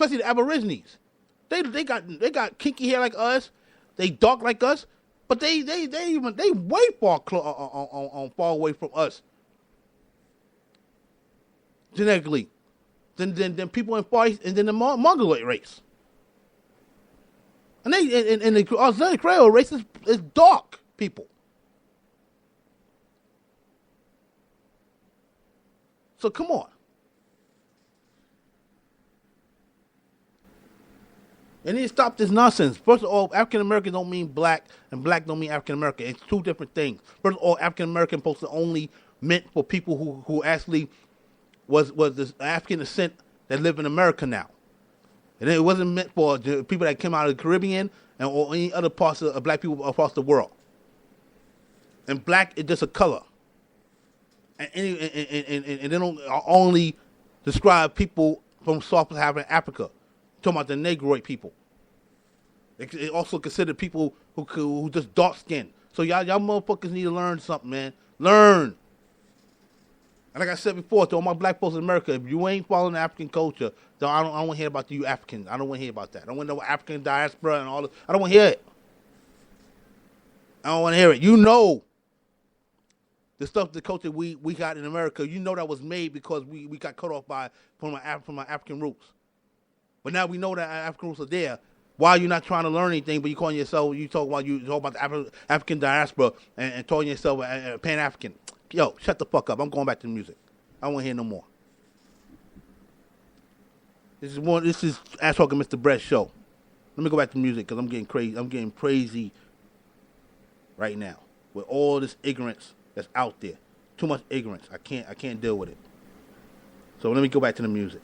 especially the Aborigines. They got kinky hair like us. They dark like us, but they way far away from us genetically than people in Far East and then the Mongoloid race. And the Australian Creole race is dark people. So come on. And then stop this nonsense. First of all, African American don't mean black, and black don't mean African American. It's two different things. First of all, African American supposed to only meant for people who actually was this African descent that live in America now. And it wasn't meant for the people that came out of the Caribbean or any other parts of black people across the world. And black is just a color. And they don't only describe people from sub-Saharan Africa. Talking about the Negroid people. It also considered people who just dark skinned. So y'all motherfuckers need to learn something, man. Learn. And like I said before, to all my black folks in America, if you ain't following the African culture, then I don't want to hear about you Africans. I don't want to hear about that. I don't want to know African diaspora and all that. I don't want to hear it. I don't want to hear it. You know the stuff, the culture we got in America, you know that was made because we got cut off from our African roots. But now we know that African roots are there. Why are you not trying to learn anything, but you talk about the African diaspora and calling yourself a Pan-African? Yo, shut the fuck up. I'm going back to the music. I don't want to hear no more. This is Ash Hawkins Mr. Brett's show. Let me go back to music because I'm getting crazy. I'm getting crazy right now with all this ignorance that's out there. Too much ignorance. I can't deal with it. So let me go back to the music.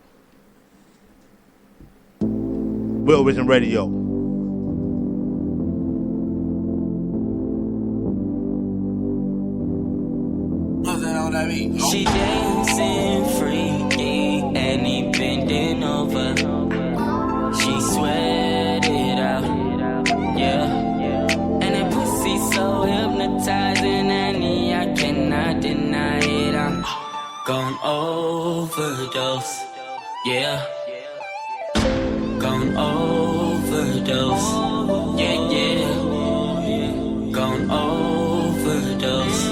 Real Vision Radio. She dancing freaky and he bending over. She sweat it out, yeah. And that pussy so hypnotizing, and I cannot deny it. I'm gon' overdose, yeah. Gon' overdose, yeah, yeah. Gon' overdose.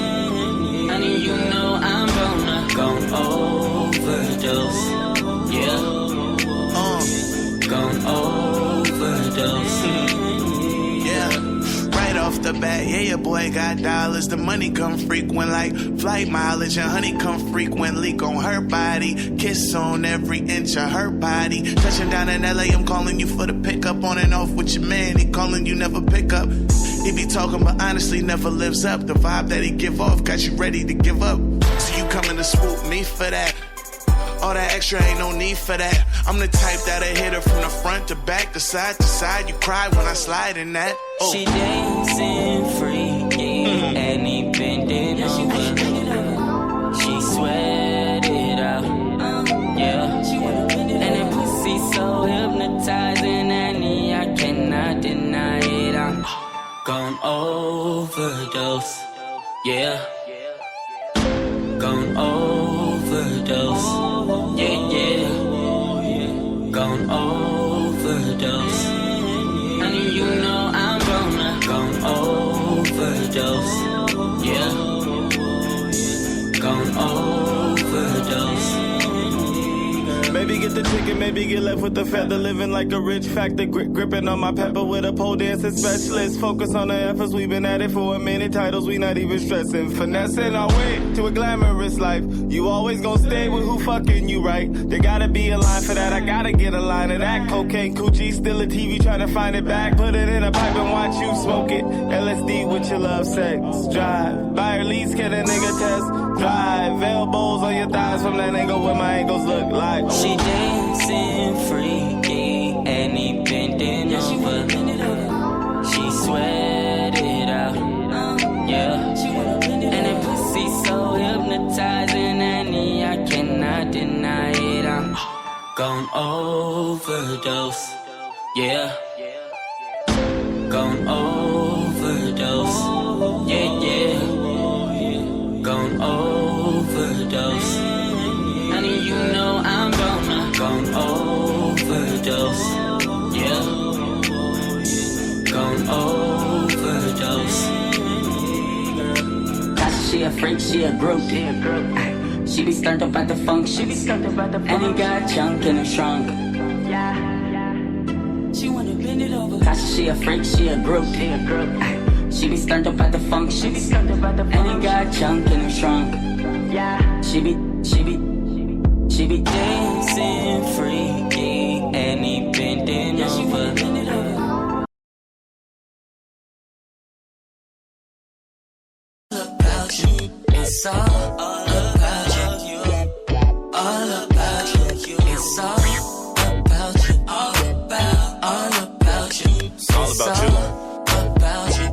Honey, you know I'm gon' overdose, yeah. Gon' overdose, yeah. Right off the bat, yeah, your boy got dollars. The money come frequent like flight mileage, and honey come frequently on her body. Kiss on every inch of her body. Touching down in LA, I'm calling you for the pickup. On and off with your man, he calling you, never pick up. He be talking, but honestly never lives up. The vibe that he give off got you ready to give up. So you coming to swoop me for that? All that extra ain't no need for that. I'm the type that'll hit her from the front to back, to side to side. You cry when I slide in that. Oh. She dancing freaky and he bending over. She sweat it out, yeah. And that pussy so hypnotizing, and I cannot deny it. I'm gon' overdose, yeah. Gon' overdose, yeah, yeah. Gon' overdose. Honey, you know I'm gon' overdose, yeah. Gon' overdose. Maybe get the ticket, maybe get left with the feather. Living like a rich factor, gripping on my pepper with a pole dancing specialist. Focus on the efforts, we've been at it for a minute. Titles, we not even stressing. Finessing our way to a glamorous life. You always gonna stay with who fucking you, right? There gotta be a line for that, I gotta get a line of that. Cocaine, coochie, still a TV, trying to find it back. Put it in a pipe and watch you smoke it. LSD with your love sex. Drive, buy her leads, can a nigga test. Drive, elbows on your thighs from that angle where my ankles look like. She dancing freaky and he bending over. She sweat it out, yeah. And that pussy so hypnotizing, and I cannot deny it. I'm gon' overdose, yeah. Gon' overdose, yeah, yeah. Gon' overdose. Honey, you know I'm gon' overdose. a freak, she a groupie. She be stunned up at the function. And he got junk in her trunk. She wanna bend it over. Kasha, she a freak, she a groupie. She be stunned up at the function. And he got junk in her trunk. She be dancing freaky. And he bending over. It's all about you. All about you. It's all about you. All about you. It's all about you. About you.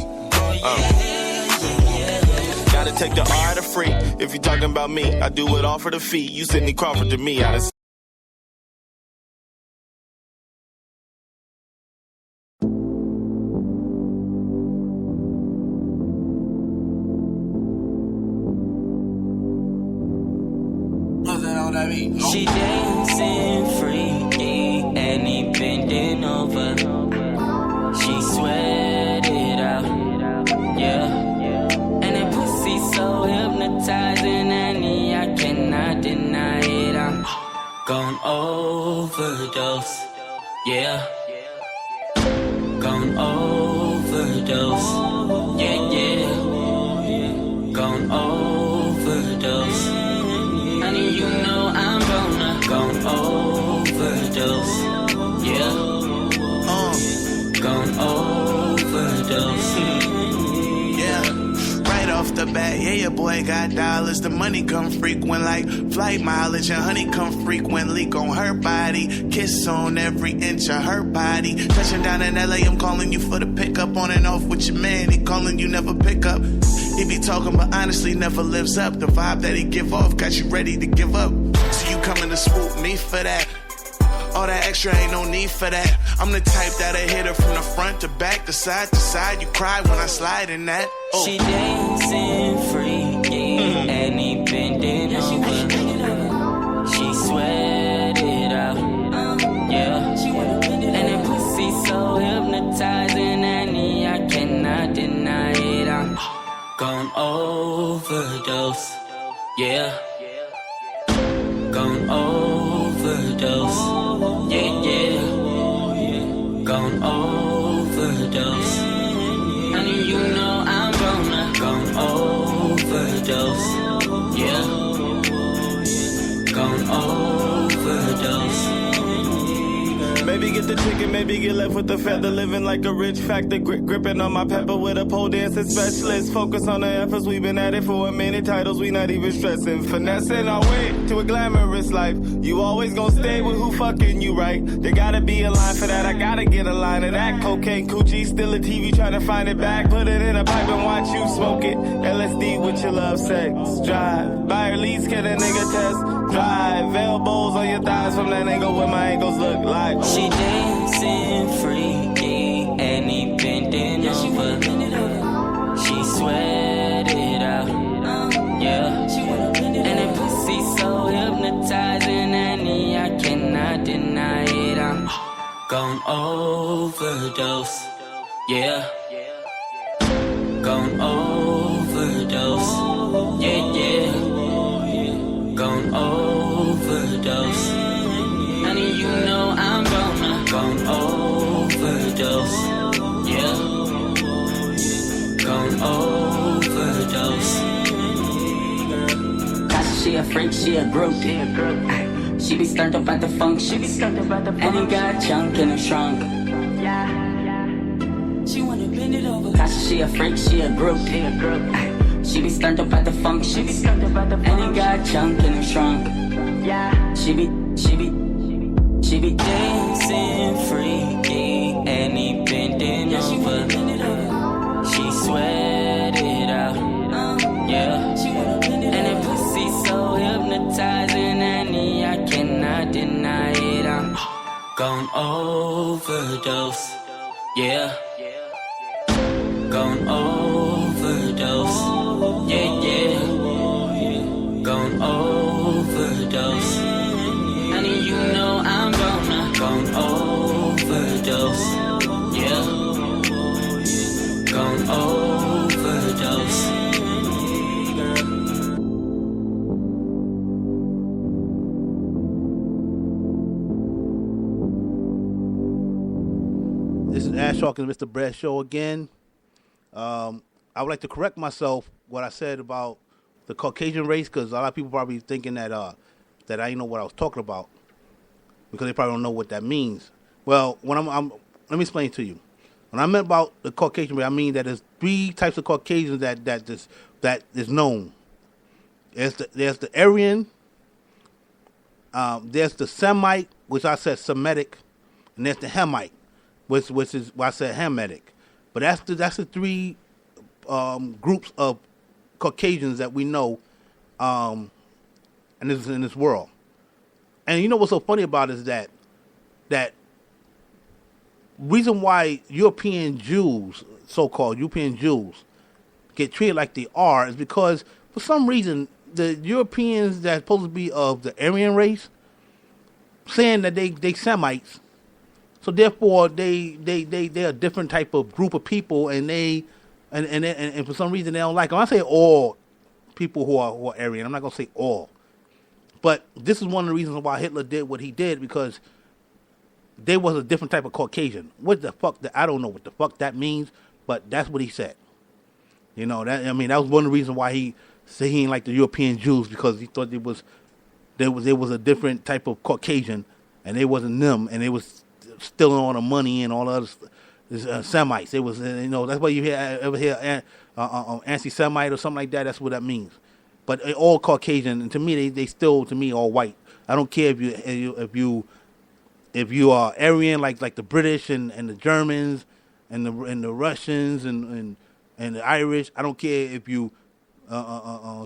Gotta take the R to free. If you talking about me, I do it all for the fee. You Sidney Crawford to me. I just She dancing freaky and he bending over. She sweat it out, yeah. And that pussy so hypnotizing, and I cannot deny it. I'm gon' overdose, yeah. Gon' overdose, yeah. Gon' overdose. Honey, you know I'm gon' overdose, yeah. Gon' overdose. Yeah, right off the bat, yeah, your boy got dollars. The money come frequent like flight mileage, and honey come frequently on her body. Kiss on every inch of her body. Touching down in LA, I'm calling you for the pickup. On and off with your man, he calling you never pick up. He be talking, but honestly never lives up. The vibe that he give off got you ready to give up. So you coming to swoop me for that? All that extra ain't no need for that. I'm the type that'll hit her from the front to back, to side to side. You cry when I slide in that. Oh. She dancing freaky and he bending over. She sweat it out, yeah. And that pussy so hypnotizing, and I cannot deny it. I'm gon' overdose, yeah. Gon' overdose, yeah. Gon' overdose. Honey, you know I'm gon' overdose, yeah. Gon' overdose. maybe get the chicken, maybe get left with the feather. Living like a rich factor, gripping on my pepper with a pole dancing specialist. Focus on the efforts, we've been at it for a minute. Titles, we not even stressing. Finessing our way to a glamorous life. You always gonna stay with who fucking you, right? There gotta be a line for that, I gotta get a line of that. Cocaine, coochie, still a TV, trying to find it back. Put it in a pipe and watch you smoke it. LSD with your love sex. Drive, buy her lease, get a nigga test. Drive, elbows on your thighs from that angle where my ankles look like. She dancing freaky and he bending over. She sweat it out, yeah. And that pussy so hypnotizing, and I cannot deny it. I'm gon' overdose, yeah. Gon' overdose, yeah. Gon' overdose. Honey, you know I'm gon' overdose, yeah. Gon' overdose. She a freak, she a groupie. She be started up at the function. And he got junk in her trunk. She wanna bend it over. Kasha, she a freak, she a groupie. She be started up at the function. And he got junk in her trunk. She be dancing freaky and he bending over. She sweat it out, yeah. And that pussy so hypnotizing, and I cannot deny it. I'm gon' overdose, yeah. Gon' overdose, yeah. Gon' overdose. Honey, you know I'm gon' overdose, yeah. Gon' overdose. This is Ash Hawkins Mr. Brad Show again. I would like to correct myself what I said about the Caucasian race, because a lot of people probably thinking that that I didn't know what I was talking about, because they probably don't know what that means. Well, when let me explain to you. When I meant about the Caucasian race, I mean that there's 3 types of Caucasians that is known. There's the Aryan, there's the Semite, which I said Semitic, and there's the Hamite, which is why I said Hamitic. But that's the 3 groups of Caucasians that we know in this world. And you know what's so funny about it is that reason why European Jews, so-called European Jews, get treated like they are is because for some reason the Europeans that's supposed to be of the Aryan race saying that they Semites, so therefore they're a different type of group of people, and and for some reason they don't like them. I say all people who are Aryan. I'm not gonna say all, but this is one of the reasons why Hitler did what he did, because they was a different type of Caucasian. What the fuck? I don't know what the fuck that means, but that's what he said. You know, that was one of the reasons why he said he didn't like the European Jews, because he thought there was a different type of Caucasian, and they wasn't them, and they was stealing all the money and all the other Semites. It was, that's why you ever hear anti-Semite or something like that. That's what that means. But all Caucasian, and to me, they still, to me, all white. I don't care if you are Aryan like the British and the Germans and the Russians and the Irish. I don't care if you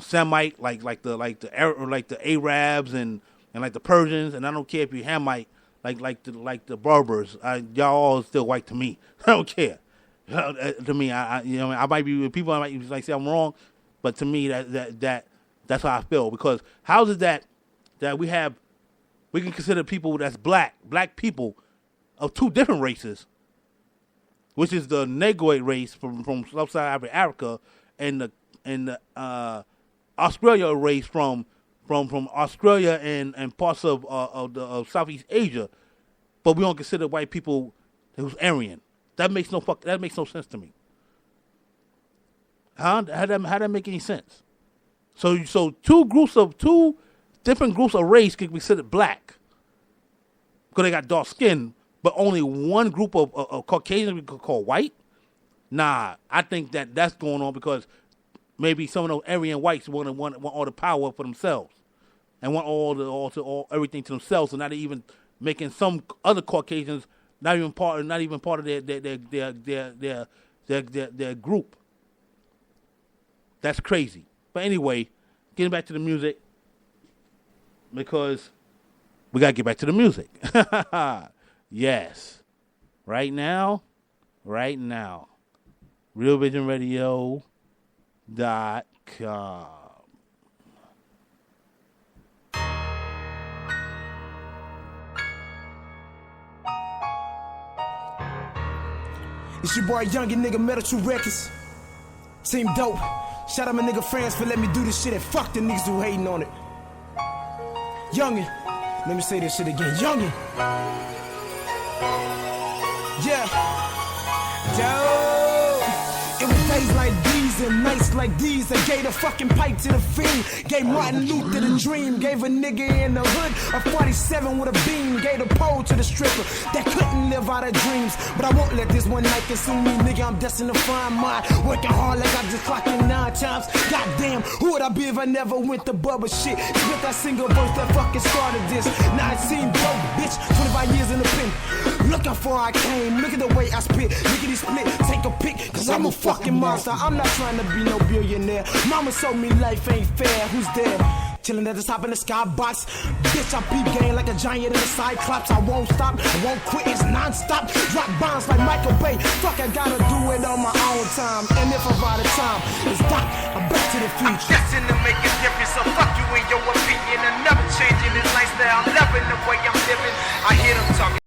Semite like the Arabs and like the Persians, and I don't care if you Hamite like the Berbers. Y'all all still white to me. I don't care. To me, I might be, people might say I'm wrong, but to me that's how I feel, because how is it that we can consider people that's black people of 2 different races, which is the Negroid race from sub-Saharan Africa and the Australia race from Australia and parts of Southeast Asia, but we don't consider white people who's Aryan. That makes no sense to me. How that make any sense? So 2 different groups of race can be considered black because they got dark skin, but only one group of Caucasians we could call white? Nah, I think that's going on because maybe some of those Aryan whites want all the power for themselves and want all everything to themselves, and not even making some other Caucasians not even part of their group. That's crazy. But anyway, getting back to the music, because we got to get back to the music. Yes. Right now, RealVisionRadio.com. It's your boy Youngin, nigga, Metal 2 Records. Team Dope. Shout out my nigga friends for letting me do this shit, and fuck the niggas who hating on it. Youngin. Let me say this shit again. Youngin. Yeah. Dope. It was days like these and nights like these that gave the fucking pipe to the fiend. Gave Martin Luther the dream. Gave a nigga in the hood a 47 with a beam. Gave the pole to the stripper that couldn't live out her dreams. But I won't let this one night consume me, nigga. I'm destined to find mine. Working hard like I just clocked in 9 times. Goddamn, who would I be if I never went to Bubba shit? Spit that single verse that fucking started this. 19 dope, bitch, 25 years in the pen. Look how far I came, look at the way I spit. Lickety split, take a pic, cause I'm a fucking monster. I'm not trying to be no billionaire. Mama told me life ain't fair. Who's there? Chillin' at the top in the skybox. Bitch, I peep game like a giant in the Cyclops. I won't stop, I won't quit, it's non-stop. Drop bombs like Michael Bay. Fuck, I gotta do it on my own time. And if I'm out of time, it's Doc, I'm back to the future. I'm destined to make a difference, so fuck you and your opinion. I'm never changing this lifestyle, I'm loving the way I'm living. I hear them talking.